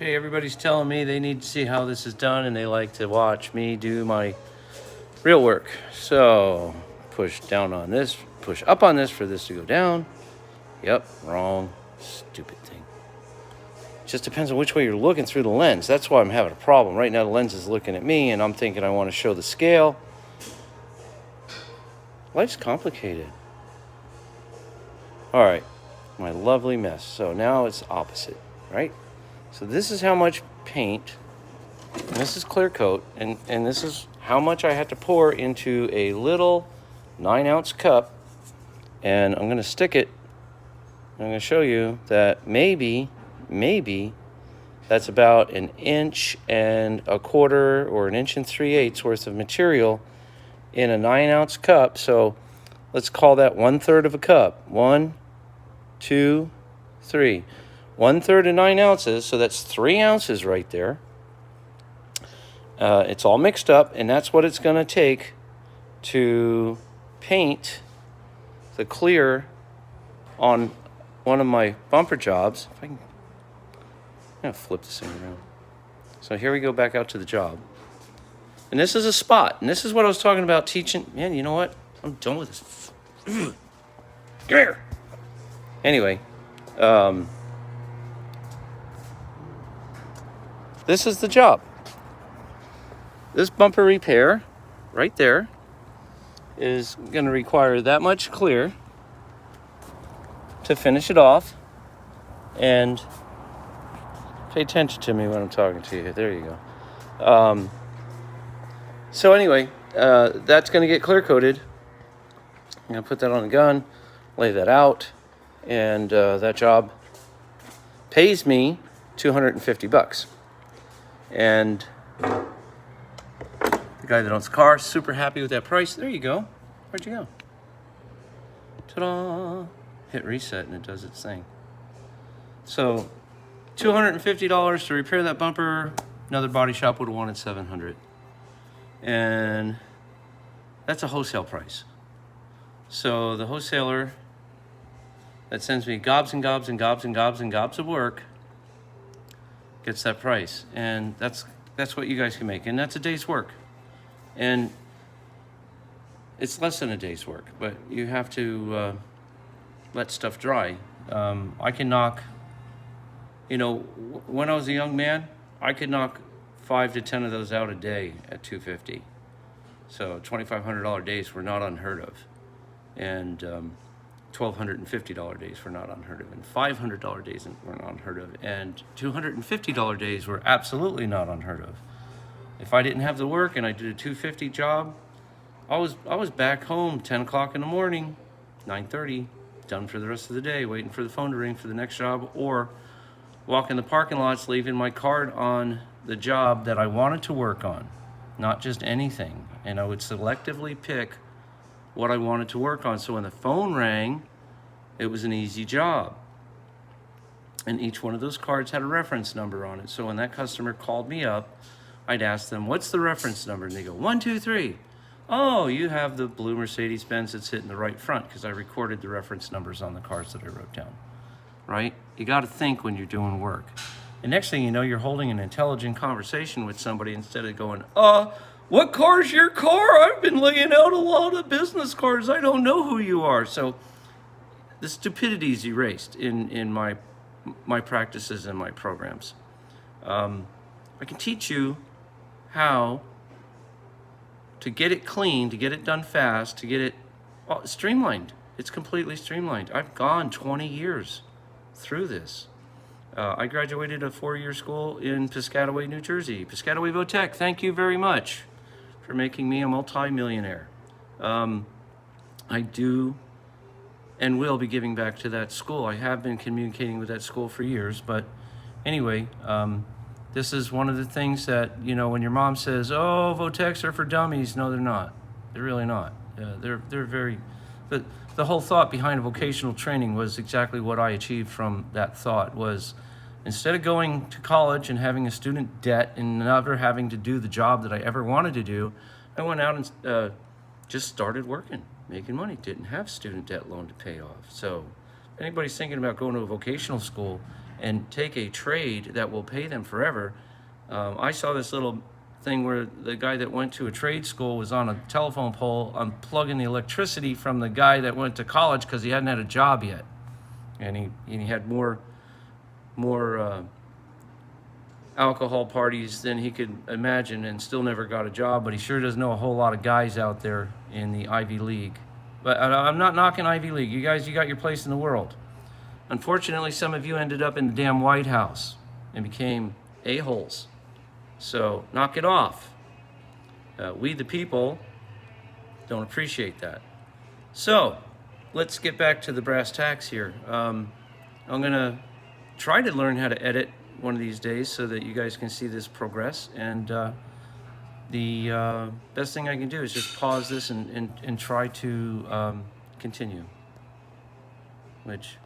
Okay, everybody's telling me they need to see how this is done and they like to watch me do my real work. So push down on this, push up on this for this to go down. Yep, wrong. Stupid thing. It just depends on which way you're looking through the lens. That's why I'm having a problem. Right now the lens is looking at me and I'm thinking I want to show the scale. Life's complicated. All right, my lovely mess. So now it's opposite, right? So this is how much paint, and this is clear coat, and this is how much I had to pour into a little 9-ounce cup. And I'm gonna stick it. I'm gonna show you that maybe that's about 1.25 inches or 1 3/8 inches worth of material in a 9-ounce cup. So let's call that 1/3 of a cup. 1, 2, 3. 1/3 of 9 ounces, so that's 3 ounces right there. It's all mixed up, and that's what it's going to take to paint the clear on one of my bumper jobs. If I can, I'm going to flip this thing around. So here we go back out to the job. And this is a spot, and this is what I was talking about teaching. Man, you know what? I'm done with this. Come here. Anyway, this is the job. This bumper repair right there is going to require that much clear to finish it off. And pay attention to me when I'm talking to you. There you go. So anyway, that's going to get clear coated. I'm going to put that on the gun, lay that out, and that job pays me $250. And the guy that owns the car, super happy with that price. There you go. Where'd you go? Ta-da! Hit reset and it does its thing. So $250 to repair that bumper. Another body shop would have wanted $700. And that's a wholesale price. So the wholesaler that sends me gobs and gobs and gobs and gobs and gobs of work gets that price. And that's what you guys can make. And that's a day's work. And it's less than a day's work, but you have to let stuff dry. I can knock, when I was a young man, I could knock 5 to 10 of those out a day at $250. So $2,500 days were not unheard of. And $1,250 days were not unheard of, and $500 days were not unheard of, and $250 days were absolutely not unheard of. If I didn't have the work and I did a $250 job, I was back home 10 o'clock in the morning, 9:30, done for the rest of the day, waiting for the phone to ring for the next job, or walking the parking lots, leaving my card on the job that I wanted to work on, not just anything. And I would selectively pick what I wanted to work on. So when the phone rang, it was an easy job. And each one of those cards had a reference number on it. So when that customer called me up, I'd ask them, what's the reference number? And they go, 1, 2, 3. Oh, you have the blue Mercedes-Benz that's hitting the right front, because I recorded the reference numbers on the cards that I wrote down, right? You got to think when you're doing work. And next thing you know, you're holding an intelligent conversation with somebody instead of going, what car's your car? I've been laying out a lot of business cards. I don't know who you are. So the stupidity is erased in my practices and my programs. I can teach you how to get it clean, to get it done fast, to get it streamlined. It's completely streamlined. I've gone 20 years through this. I graduated a 4-year school in Piscataway, New Jersey. Piscataway Votech, thank you very much for making me a multi-millionaire. I do and will be giving back to that school. I have been communicating with that school for years, but anyway, this is one of the things that, when your mom says, oh, Votechs are for dummies, no, they're not. They're really not. They're very, but the whole thought behind a vocational training was exactly what I achieved from that thought. Was instead of going to college and having a student debt and never having to do the job that I ever wanted to do, I went out and just started working, making money. Didn't have student debt loan to pay off. So anybody's thinking about going to a vocational school and take a trade that will pay them forever, I saw this little thing where the guy that went to a trade school was on a telephone pole unplugging the electricity from the guy that went to college because he hadn't had a job yet, and he had more alcohol parties than he could imagine and still never got a job. But he sure does know a whole lot of guys out there in the Ivy League. But I'm not knocking Ivy League. You guys, you got your place in the world. Unfortunately, some of you ended up in the damn White House and became a-holes. So knock it off. We the people don't appreciate that. So let's get back to the brass tacks here. I'm gonna try to learn how to edit one of these days so that you guys can see this progress. And the best thing I can do is just pause this and try to continue, which